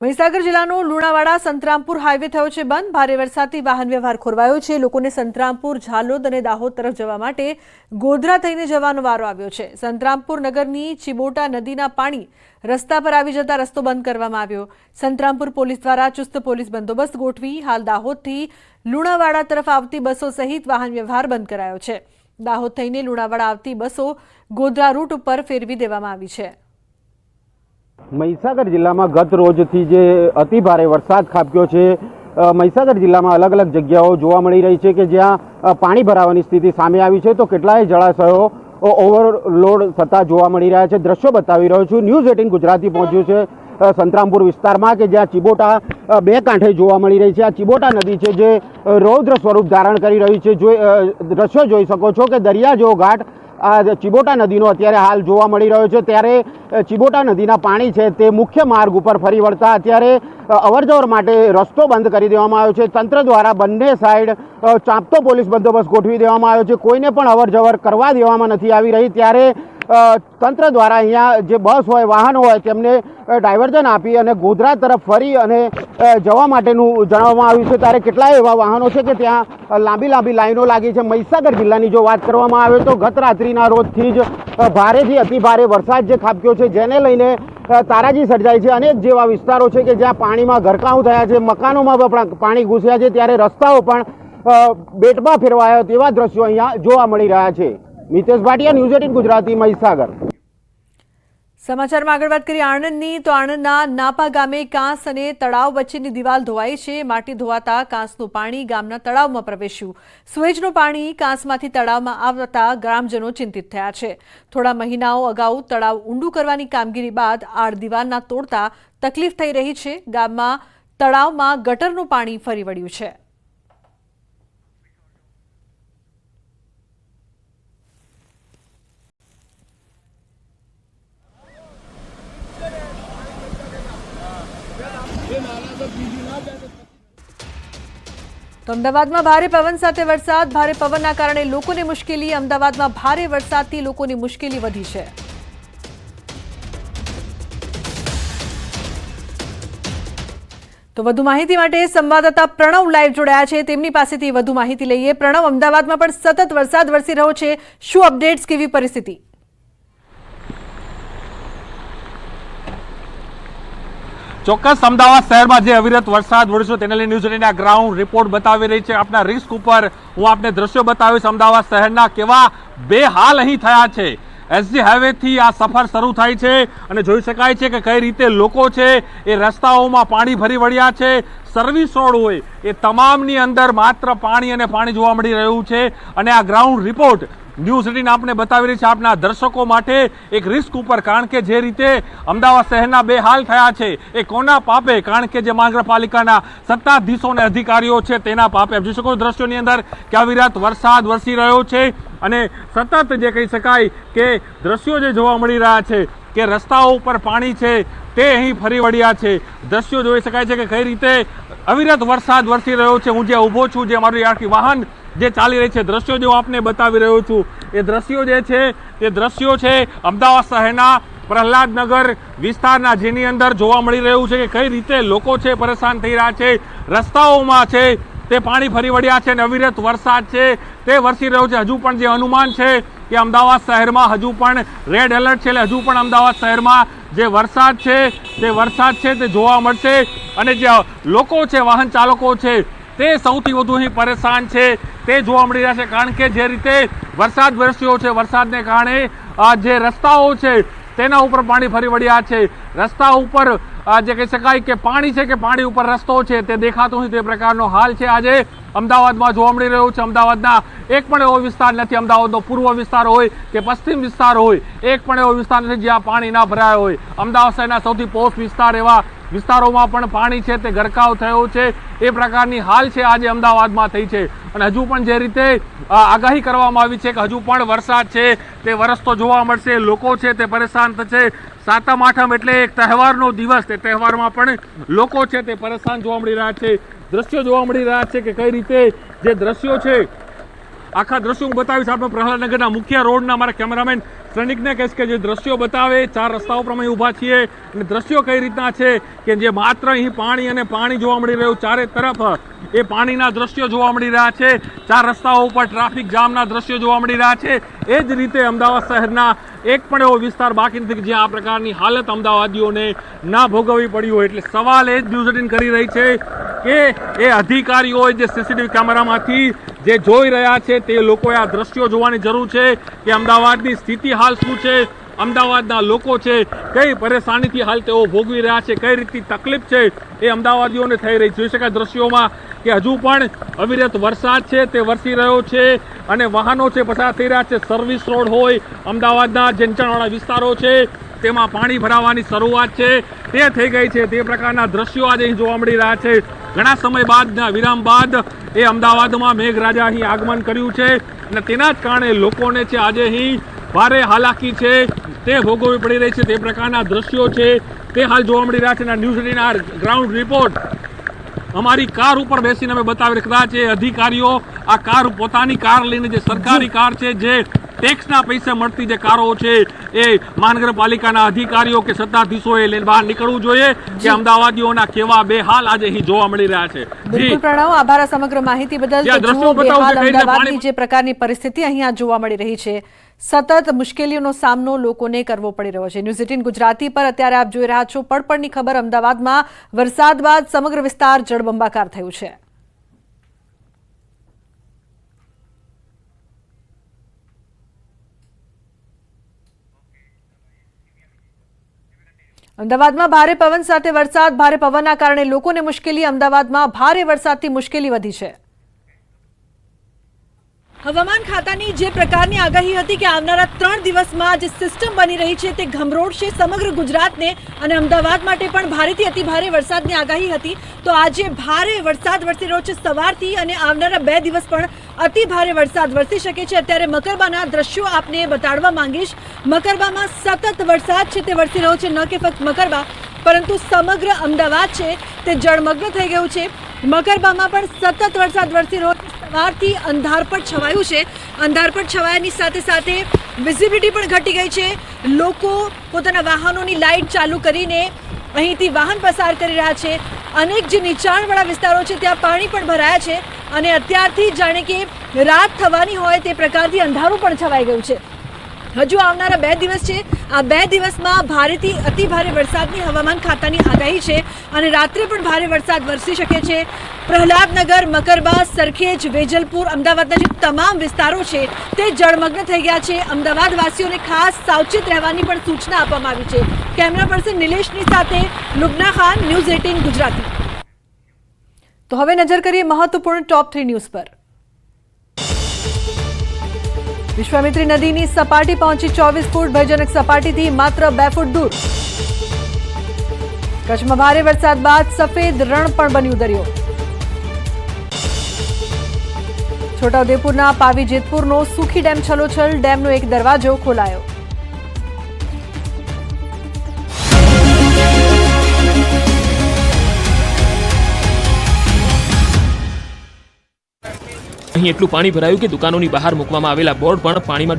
મહીસાગર જિલ્લાનો લુણાવાડા સંતરામપુર હાઈવે થયો છે બંધ। ભારે વરસાદથી વાહન વ્યવહાર ખોરવાયો છે। લોકોને સંતરામપુર, ઝાલોદ અને દાહોદ તરફ જવા માટે ગોધરા થઈને જવાનો વારો આવ્યો છે। સંતરામપુર નગરની ચિબોટા નદીના પાણી રસ્તા પર આવી જતા રસ્તો બંધ કરવામાં આવ્યો। સંતરામપુર પોલીસ દ્વારા ચુસ્ત પોલીસ બંદોબસ્ત ગોઠવી હાલ દાહોદથી લુણાવાડા તરફ આવતી બસો સહિત વાહન વ્યવહાર બંધ કરાયો છે। દાહોદ થઈને લુણાવાડા આવતી બસો ગોધરા રૂટ ઉપર ફેરવી દેવામાં આવી છે। મહીસાગર જિલ્લામાં ગત રોજથી જે અતિ ભારે વરસાદ ખાબક્યો છે। મહીસાગર જિલ્લામાં અલગ અલગ જગ્યાઓ જોવા મળી રહી છે કે જ્યાં પાણી ભરાવાની સ્થિતિ સામે આવી છે, તો કેટલાય જળાશયો ઓવરલોડ થતા જોવા મળી રહ્યા છે। દ્રશ્યો બતાવી રહ્યો છું। ન્યૂઝ 18 ગુજરાતી પહોંચ્યું છે સંતરામપુર વિસ્તારમાં કે જ્યાં ચિબોટા બે કાંઠે જોવા મળી રહી છે। આ ચિબોટા નદી છે જે રૌદ્ર સ્વરૂપ ધારણ કરી રહી છે। દ્રશ્યો જોઈ શકો છો કે દરિયા જેવો ઘાટ આ ચિબોટા નદીનો અત્યારે હાલ જોવા મળી રહ્યો છે। ત્યારે ચિબોટા નદીના પાણી છે તે મુખ્ય માર્ગ ઉપર ફરી વળતા અત્યારે અવરજવર માટે રસ્તો બંધ કરી દેવામાં આવ્યો છે। તંત્ર દ્વારા બંને સાઈડ ચાંપતો પોલીસ બંદોબસ્ત ગોઠવી દેવામાં આવ્યો છે। કોઈને પણ અવરજવર કરવા દેવામાં નથી આવી રહી। ત્યારે તંત્ર દ્વારા અહીંયા જે બસ હોય, વાહનો હોય તેમને ડાયવર્ઝન આપી અને ગોધરા તરફ ફરી અને જવા માટેનું જણાવવામાં આવ્યું છે। ત્યારે કેટલાય એવા વાહનો છે કે ત્યાં લાંબી લાઈનો લાગી છે। મહીસાગર જિલ્લાની જો વાત કરવામાં આવે તો ગત રાત્રિના રોજથી જ ભારેથી અતિ ભારે વરસાદ જે ખાબક્યો છે, જેને લઈને તારાજી સર્જાઈ છે। અનેક જેવા વિસ્તારો છે કે જ્યાં પાણીમાં ગરકાવ થયા છે, મકાનોમાં પણ પાણી ઘૂસ્યા છે, ત્યારે રસ્તાઓ પણ બેટમાં ફેરવાયા તેવા દ્રશ્યો અહીંયા જોવા મળી રહ્યા છે। મિતેશ ભાટિયા, ન્યૂઝ 18 ગુજરાતી, મહીસાગર। સમાચારમાં આગળ વાત કરીએ આણંદની, તો આણંદના નાપા ગામે કાંસ અને તળાવ વચ્ચેની દિવાલ ધોવાઈ છે। માટી ધોવાતા કાંસનું પાણી ગામના તળાવમાં પ્રવેશ્યું। સુએજનું પાણી કાંસમાંથી તળાવમાં આવતા ગ્રામજનો ચિંતિત થયા છે। થોડા મહિનાઓ અગાઉ તળાવ ઊંડું કરવાની કામગીરી બાદ આડ દિવાલના તોડતા તકલીફ થઈ રહી છે। ગામમાં તળાવમાં ગટરનું પાણી ફરી વળ્યું છે। તો અમદાવાદમાં ભારે પવન સાથે વરસાદ। ભારે પવનના કારણે લોકોને મુશ્કેલી। અમદાવાદમાં ભારે વરસાદથી લોકોની મુશ્કેલી વધી છે। તો વધુ માહિતી માટે સંવાદદાતા પ્રણવ લાઈવ જોડાયા છે, તેમની પાસેથી વધુ માહિતી લઈએ। પ્રણવ, અમદાવાદમાં પણ સતત વરસાદ વરસી રહ્યો છે, શું અપડેટ્સ, કેવી પરિસ્થિતિ? ચોક્કસ અમદાવાદ શહેરમાં જે અવિરત વરસાદ વરસ્યો તેને લઈને ન્યૂઝ 18 ગ્રાઉન્ડ રિપોર્ટ બતાવી રહી છે। આપના રિસ્ક ઉપર હું આપને દ્રશ્યો બતાવીશ અમદાવાદ શહેરના કેવા બે હાલ અહીં થયા છે। એસજી હાઈવેથી આ સફર શરૂ થાય છે અને જોઈ શકાય છે કે કઈ રીતે લોકો છે એ રસ્તાઓમાં પાણી ભરી વળ્યા છે। સર્વિસ રોડ હોય એ તમામની અંદર માત્ર પાણી અને પાણી જોવા મળી રહ્યું છે અને આ ગ્રાઉન્ડ રિપોર્ટ ન્યૂઝ 18 આપને બતાવી રહી છે આપના દર્શકો માટે એક રિસ્ક ઉપર। કારણ કે જે રીતે અમદાવાદ શહેરના બે હાલ થયા છે એ કોના પાપે? કારણ કે જે મહાનગરપાલિકાના સત્તાધીશો અને અધિકારીઓ છે તેના પાપે। જોઈ શકો દ્રશ્યોની અંદર કે અવિરત વરસાદ વરસી રહ્યો છે અને સતત જે કહી શકાય કે દ્રશ્યો જે જોવા મળી રહ્યા છે કે રસ્તાઓ ઉપર પાણી છે તે અહીં ફરી વળ્યા છે। દ્રશ્યો જોઈ શકાય છે કે કઈ રીતે અવિરત વરસાદ વરસી રહ્યો છે। હું જ્યાં ઊભો છું, જે મારું આખી વાહન જે ચાલી રહી છે, દ્રશ્યો જો આપને બતાવી રહ્યો છું, એ દ્રશ્યો જે છે તે દ્રશ્યો છે અમદાવાદ શહેરના પ્રહલાદનગર વિસ્તારના, જેની અંદર જોવા મળી રહ્યું છે કે કઈ રીતે લોકો છે પરેશાન થઈ રહ્યા છે। રસ્તાઓમાં છે તે પાણી ફરી વળ્યા છે અને અવિરત વરસાદ છે તે વરસી રહ્યો છે। હજુ પણ જે અનુમાન છે કે અમદાવાદ શહેરમાં હજુ પણ રેડ એલર્ટ છે, એટલે હજુ પણ અમદાવાદ શહેરમાં જે વરસાદ છે તે જોવા મળશે અને જે લોકો છે, વાહન ચાલકો છે, તે સૌથી વધુ અહીં પરેશાન છે તે જોવા મળી રહ્યા છે। કારણ કે જે રીતે વરસાદ વરસ્યો છે, વરસાદને કારણે જે રસ્તાઓ છે તેના ઉપર પાણી ફરી વળ્યા છે। રસ્તા ઉપર જે કહી શકાય કે પાણી છે કે પાણી ઉપર રસ્તો છે તે દેખાતો નથી, તે પ્રકારનો હાલ છે આજે અમદાવાદમાં જોવા મળી રહ્યું છે। અમદાવાદના એક પણ એવો વિસ્તાર નથી, અમદાવાદનો પૂર્વ વિસ્તાર હોય કે પશ્ચિમ વિસ્તાર હોય, એક પણ એવો વિસ્તાર નથી જ્યાં પાણી ના ભરાયા હોય। અમદાવાદ શહેરના સૌથી પોસ્ટ વિસ્તાર એવા વિસ્તારોમાં પણ પાણી છે તે ગરકાવ થયો છે। એ પ્રકારની હાલ છે આજે અમદાવાદમાં થઈ છે અને હજુ પણ જે રીતે આગાહી કરવામાં આવી છે કે હજુ પણ વરસાદ છે તે વરસતો જોવા મળશે। લોકો છે તે પરેશાન થશે। સાતમ આઠમ એટલે એક તહેવારનો દિવસ, તે તહેવારમાં પણ લોકો છે તે પરેશાન જોવા મળી રહ્યા છે। દ્રશ્યો જોવા મળી રહ્યા છે કે કઈ રીતે જે દ્રશ્યો છે આખા દ્રશ્યો હું બતાવીશ આપણે પ્રહલાદનગરના મુખ્ય રોડના અમારા કેમેરામેન શ્રેનિકને કહીશ કે જે દ્રશ્યો બતાવે 4 રસ્તાઓ પર અમે ઊભા છીએ અને દ્રશ્યો કઈ રીતના છે કે જે માત્ર અહીં પાણી અને પાણી જોવા મળી રહ્યું, ચારે તરફ એ પાણીના દ્રશ્યો જોવા મળી રહ્યા છે, 4 રસ્તાઓ ઉપર ટ્રાફિક જામના દ્રશ્યો જોવા મળી રહ્યા છે। એ જ રીતે અમદાવાદ શહેરના એક પણ એવો વિસ્તાર બાકી નથી કે જ્યાં આ પ્રકારની હાલત અમદાવાદીઓને ના ભોગવવી પડી હોય। એટલે સવાલ એ જ ન્યૂઝ 18 કરી રહી છે કે એ અધિકારીઓએ જે સીસીટીવી કેમેરામાંથી જે જોઈ રહ્યા છે તે લોકોએ આ દ્રશ્યો જોવાની જરૂર છે કે અમદાવાદની સ્થિતિ હાલ શું છે, અમદાવાદના લોકો છે કઈ પરેશાનીથી હાલ તેઓ ભોગવી રહ્યા છે, કઈ રીતની તકલીફ છે એ અમદાવાદીઓને થઈ રહી છે। જોઈ શકાય દ્રશ્યોમાં કે હજુ પણ અવિરત વરસાદ છે તે વરસી રહ્યો છે અને વાહનો છે પસાર થઈ રહ્યા છે। સર્વિસ રોડ હોય, અમદાવાદના જે નીચાણવાળા વિસ્તારો છે તેમાં પાણી ભરાવાની શરૂઆત છે તે થઈ ગઈ છે। તે પ્રકારના દ્રશ્યો આજે અહીં જોવા મળી રહ્યા છે। ઘણા સમય બાદના વિરામ બાદ એ અમદાવાદમાં મેઘરાજા અહીં આગમન કર્યું છે અને તેના જ કારણે લોકોને છે આજે અહીં ભારે હાલાકી છે તે ભોગવવી પડી રહી છે। તે પ્રકારના દ્રશ્યો છે તે હાલ જોવા મળી રહ્યા છે અને ન્યૂઝ 18 ગ્રાઉન્ડ રિપોર્ટ અમારી કાર ઉપર બેસીને અમે બતાવી કદાચ એ અધિકારીઓ આ કાર પોતાની કાર લઈને જે સરકારી કાર છે જે ટેક્સના પૈસે મળતી જે કારો છે એ મહાનગરપાલિકાના અધિકારીઓ કે સત્તાધીશોએ લઈને બહાર નીકળવું જોઈએ કે અમદાવાદીઓના કેવા બેહાલ આજે અહીં જોવા મળી રહ્યા છે। બિલકુલ પ્રણવ, આભાર સમગ્ર માહિતી બદલ। જ્યાં તો દ્રશ્યો જુઓ બતાવું બેહાલ કે કઈ રીતે અમદાવાદની જે પ્રકારની પરિસ્થિતિ અહીંયા જોવા મળી રહી છે, સતત મુશ્કેલીઓનો સામનો લોકોને કરવો પડી રહ્યો છે। ન્યૂઝ 18 ગુજરાતી પર અત્યારે આપ જોઈ રહ્યા છો પડપડની ખબર। અમદાવાદમાં વરસાદ બાદ સમગ્ર વિસ્તાર જળબંબાકાર થયું છે। અમદાવાદમાં ભારે પવન સાથે વરસાદ, ભારે પવનના કારણે લોકોને મુશ્કેલી। અમદાવાદમાં ભારે વરસાદથી મુશ્કેલી વધી છે। હવામાન ખાતાની જે પ્રકારની આગાહી હતી કે આવનારા 3 દિવસમાં જે સિસ્ટમ બની રહી છે તે ગમરોડશે સમગ્ર ગુજરાતને અને અમદાવાદ માટે પણ ભારેથી અતિ ભારે વરસાદની આગાહી હતી, તો આજે ભારે વરસાદ વરસી રહ્યો છે સવારથી અને આવનારા 2 દિવસ પણ અતિ ભારે વરસાદ વરસી શકે છે। અત્યારે મકરબાના દ્રશ્યો આપને બતાડવા માંગીશ। મકરબામાં સતત વરસાદ છે તે વરસી રહ્યો છે, ન કે ફક્ત મકરબા પરંતુ સમગ્ર અમદાવાદ છે તે જળમગ્ન થઈ ગયું છે। મકરબામાં પણ સતત વરસાદ વરસી રહ્યો છે। સવારથી અંધારપટ છવાયું છે, અંધારપટ છવાયાની સાથે સાથે વિઝિબિલિટી પણ ઘટી ગઈ છે। લોકો પોતાના વાહનોની લાઇટ ચાલુ કરીને અહીંથી વાહન પસાર કરી રહ્યા છે। અનેક જે નીચાણવાળા વિસ્તારો છે ત્યાં પાણી પણ ભરાયા છે અને અત્યારથી જાણે કે રાત થવાની હોય તે પ્રકારથી અંધારું પણ છવાઈ ગયું છે। હજુ આવનારા 2 દિવસ છે, આ 2 દિવસમાં ભારેથી અતિ ભારે વરસાદની હવામાન ખાતાની આગાહી છે અને રાત્રે પણ ભારે વરસાદ વરસી શકે છે। પ્રહલાદનગર, મકરબા, સરખેજ, વેજલપુર, અમદાવાદના જે તમામ વિસ્તારો છે તે જળમગ્ન થઈ ગયા છે। અમદાવાદ વાસીઓને ખાસ સાવચેત રહેવાની પણ સૂચના આપવામાં આવી છે। કેમેરા પર્સન નિલેશની સાથે લુબના ખાન, ન્યૂઝ 18 ગુજરાતી। તો હવે નજર કરીએ મહત્વપૂર્ણ ટોપ 3 ન્યૂઝ પર। વિશ્વામિત્રી નદીની સપાટી પહોંચી 24 ફૂટ, ભયજનક સપાટીથી માત્ર 2 ફૂટ દૂર। કચ્છમાં ભારે વરસાદ બાદ સફેદ રણ પણ બન્યું દરિયો। છોટાઉદેપુરના પાવી જેતપુરનો સુખી ડેમ છલોછલ, ડેમનો એક દરવાજો ખોલાયો। અહીં એટલું પાણી ભરાયું કે દુકાનોની બહાર મૂકવામાં આવેલા બોર્ડ પણ પાણીમાં